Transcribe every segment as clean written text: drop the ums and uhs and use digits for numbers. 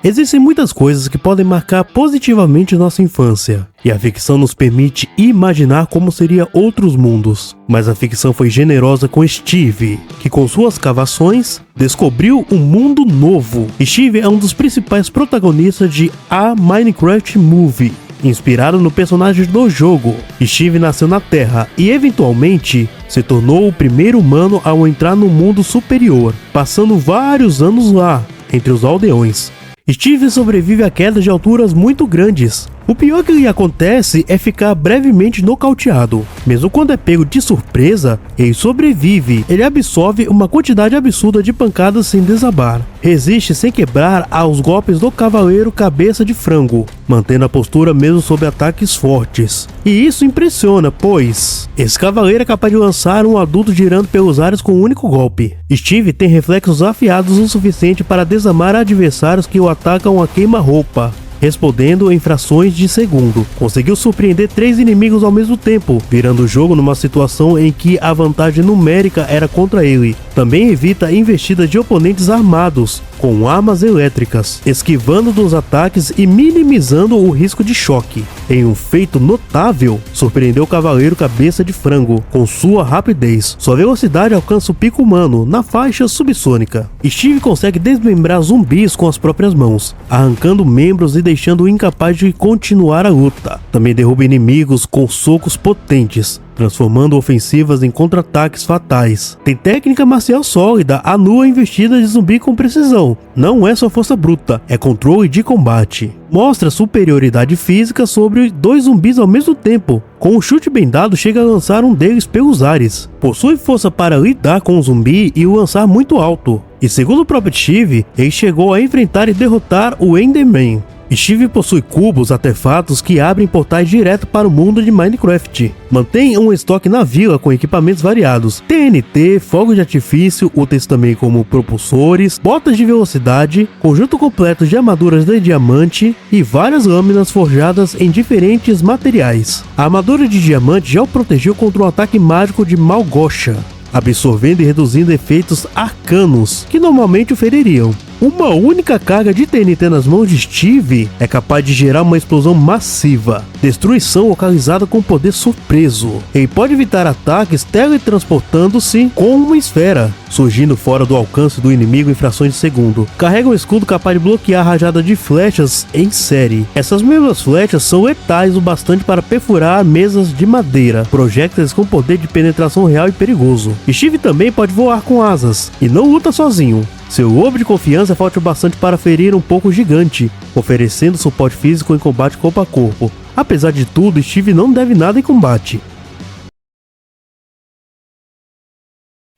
Existem muitas coisas que podem marcar positivamente nossa infância, e a ficção nos permite imaginar como seria outros mundos. Mas a ficção foi generosa com Steve, que com suas cavações descobriu um mundo novo. Steve é um dos principais protagonistas de A Minecraft Movie, inspirado no personagem do jogo. Steve nasceu na Terra e eventualmente se tornou o primeiro humano ao entrar no mundo superior, passando vários anos lá, entre os aldeões. Steve sobrevive a quedas de alturas muito grandes. O pior que lhe acontece é ficar brevemente nocauteado. Mesmo quando é pego de surpresa, ele sobrevive. Ele absorve uma quantidade absurda de pancadas sem desabar. Resiste sem quebrar aos golpes do Cavaleiro Cabeça de Frango, mantendo a postura mesmo sob ataques fortes. E isso impressiona, pois esse cavaleiro é capaz de lançar um adulto girando pelos ares com um único golpe. Steve tem reflexos afiados o suficiente para desarmar adversários que o atacam a queima-roupa, respondendo em frações de segundo. Conseguiu surpreender 3 inimigos ao mesmo tempo, virando o jogo numa situação em que a vantagem numérica era contra ele. Também evita investidas de oponentes armados, com armas elétricas, esquivando dos ataques e minimizando o risco de choque. Em um feito notável, surpreendeu o Cavaleiro Cabeça de Frango com sua rapidez. Sua velocidade alcança o pico humano na faixa subsônica. Steve consegue desmembrar zumbis com as próprias mãos, arrancando membros e deixando-o incapaz de continuar a luta. Também derruba inimigos com socos potentes, transformando ofensivas em contra-ataques fatais. Tem técnica marcial sólida, anula a investida de zumbi com precisão. Não é só força bruta, é controle de combate. Mostra superioridade física sobre 2 zumbis ao mesmo tempo. Com um chute bem dado, chega a lançar um deles pelos ares. Possui força para lidar com o zumbi e o lançar muito alto. E segundo o próprio Steve, ele chegou a enfrentar e derrotar o Enderman. Steve possui cubos, artefatos que abrem portais direto para o mundo de Minecraft. Mantém um estoque na vila com equipamentos variados: TNT, fogos de artifício, úteis também como propulsores, botas de velocidade, conjunto completo de armaduras de diamante e várias lâminas forjadas em diferentes materiais. A armadura de diamante já o protegeu contra um ataque mágico de Malgosha, absorvendo e reduzindo efeitos arcanos que normalmente o feririam. Uma única carga de TNT nas mãos de Steve é capaz de gerar uma explosão massiva, destruição localizada com poder surpreso. Ele pode evitar ataques teletransportando-se com uma esfera, surgindo fora do alcance do inimigo em frações de segundo. Carrega um escudo capaz de bloquear a rajada de flechas em série. Essas mesmas flechas são letais o bastante para perfurar mesas de madeira, projéteis com poder de penetração real e perigoso. Steve também pode voar com asas e não luta sozinho. Seu lobo de confiança é forte o bastante para ferir um pouco gigante, oferecendo suporte físico em combate corpo a corpo. Apesar de tudo, Steve não deve nada em combate.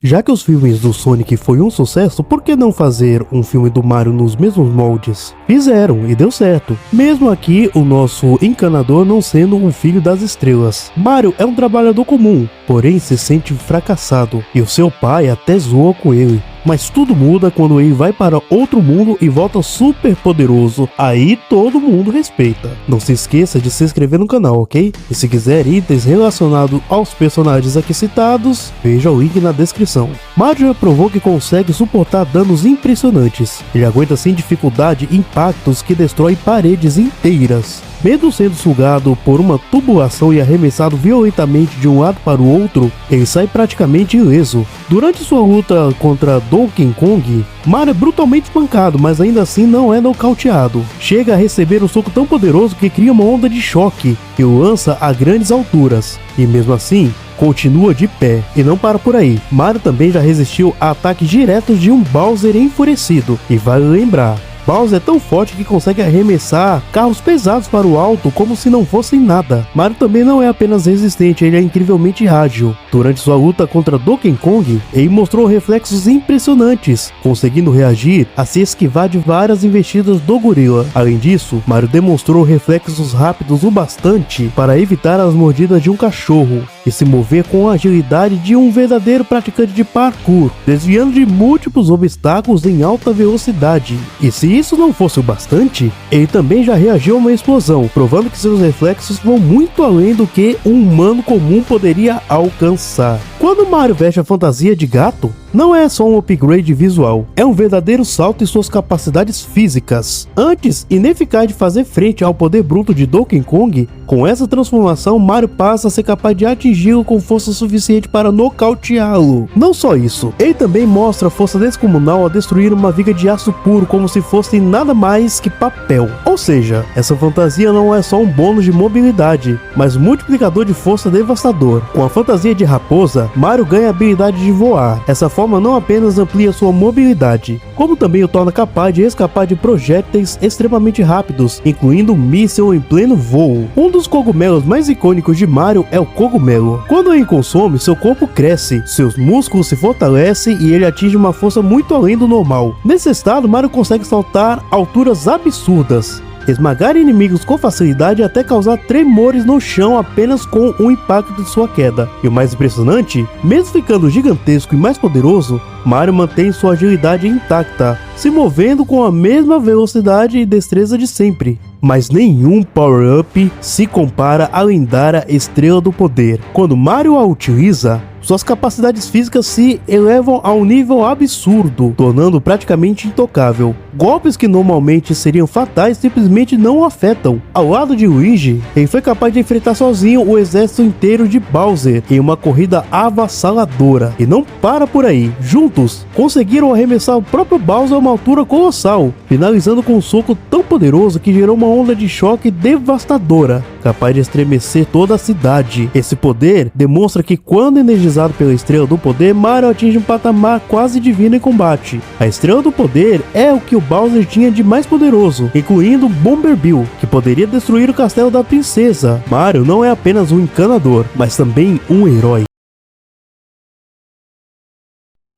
Já que os filmes do Sonic foi um sucesso, por que não fazer um filme do Mario nos mesmos moldes? Fizeram e deu certo. Mesmo aqui, o nosso encanador não sendo um filho das estrelas. Mario é um trabalhador comum, porém se sente fracassado, e o seu pai até zoa com ele. Mas tudo muda quando ele vai para outro mundo e volta super poderoso. Aí todo mundo respeita. Não se esqueça de se inscrever no canal, ok? E se quiser itens relacionados aos personagens aqui citados, veja o link na descrição. Mario já provou que consegue suportar danos impressionantes. Ele aguenta sem dificuldade impactos que destroem paredes inteiras. Mesmo sendo sugado por uma tubulação e arremessado violentamente de um lado para o outro, ele sai praticamente ileso. Durante sua luta contra Donkey Kong, Mario é brutalmente espancado, mas ainda assim não é nocauteado. Chega a receber um soco tão poderoso que cria uma onda de choque que o lança a grandes alturas. E mesmo assim, continua de pé. E não para por aí. Mario também já resistiu a ataques diretos de um Bowser enfurecido. E vale lembrar, Bowser é tão forte que consegue arremessar carros pesados para o alto como se não fossem nada. Mario também não é apenas resistente, ele é incrivelmente ágil. Durante sua luta contra Donkey Kong, ele mostrou reflexos impressionantes, conseguindo reagir a se esquivar de várias investidas do gorila. Além disso, Mario demonstrou reflexos rápidos o bastante para evitar as mordidas de um cachorro e se mover com a agilidade de um verdadeiro praticante de parkour, desviando de múltiplos obstáculos em alta velocidade. E se isso não fosse o bastante, ele também já reagiu a uma explosão, provando que seus reflexos vão muito além do que um humano comum poderia alcançar. Quando Mario veste a fantasia de gato, não é só um upgrade visual, é um verdadeiro salto em suas capacidades físicas. Antes ineficaz de fazer frente ao poder bruto de Donkey Kong, com essa transformação Mario passa a ser capaz de atingi-lo com força suficiente para nocauteá-lo. Não só isso, ele também mostra força descomunal ao destruir uma viga de aço puro como se fosse nada mais que papel. Ou seja, essa fantasia não é só um bônus de mobilidade, mas um multiplicador de força devastador. Com a fantasia de raposa, Mario ganha a habilidade de voar. Essa forma não apenas amplia sua mobilidade, como também o torna capaz de escapar de projéteis extremamente rápidos, incluindo um míssil em pleno voo. Um dos cogumelos mais icônicos de Mario é o cogumelo. Quando ele consome, seu corpo cresce, seus músculos se fortalecem e ele atinge uma força muito além do normal. Nesse estado, Mario consegue saltar alturas absurdas, esmagar inimigos com facilidade até causar tremores no chão apenas com o impacto de sua queda. E o mais impressionante, mesmo ficando gigantesco e mais poderoso, Mario mantém sua agilidade intacta, se movendo com a mesma velocidade e destreza de sempre. Mas nenhum power-up se compara à lendária Estrela do Poder. Quando Mario a utiliza, suas capacidades físicas se elevam a um nível absurdo, tornando praticamente intocável. Golpes que normalmente seriam fatais simplesmente não o afetam. Ao lado de Luigi, ele foi capaz de enfrentar sozinho o exército inteiro de Bowser em uma corrida avassaladora. E não para por aí. Juntos, conseguiram arremessar o próprio Bowser a uma altura colossal, finalizando com um soco tão poderoso que gerou uma onda de choque devastadora, capaz de estremecer toda a cidade. Esse poder demonstra que quando energizado pela Estrela do Poder, Mario atinge um patamar quase divino em combate. A Estrela do Poder é o que o Bowser tinha de mais poderoso, incluindo Bomber Bill, que poderia destruir o castelo da princesa. Mario não é apenas um encanador, mas também um herói.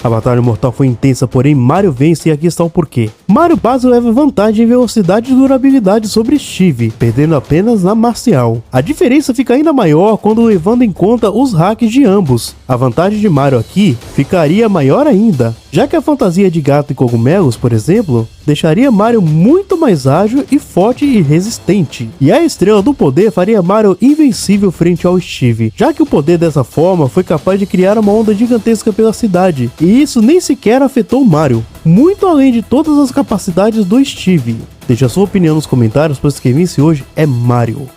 A batalha mortal foi intensa, porém Mario vence e aqui está o porquê. Mario Bowser leva vantagem em velocidade e durabilidade sobre Steve, perdendo apenas na marcial. A diferença fica ainda maior quando levando em conta os hacks de ambos. A vantagem de Mario aqui ficaria maior ainda, já que a fantasia de gato e cogumelos, por exemplo, deixaria Mario muito mais ágil e forte e resistente. E a Estrela do Poder faria Mario invencível frente ao Steve, já que o poder dessa forma foi capaz de criar uma onda gigantesca pela cidade, e isso nem sequer afetou Mario, muito além de todas as capacidades do Steve. Deixe a sua opinião nos comentários, pois quem vence hoje é Mario.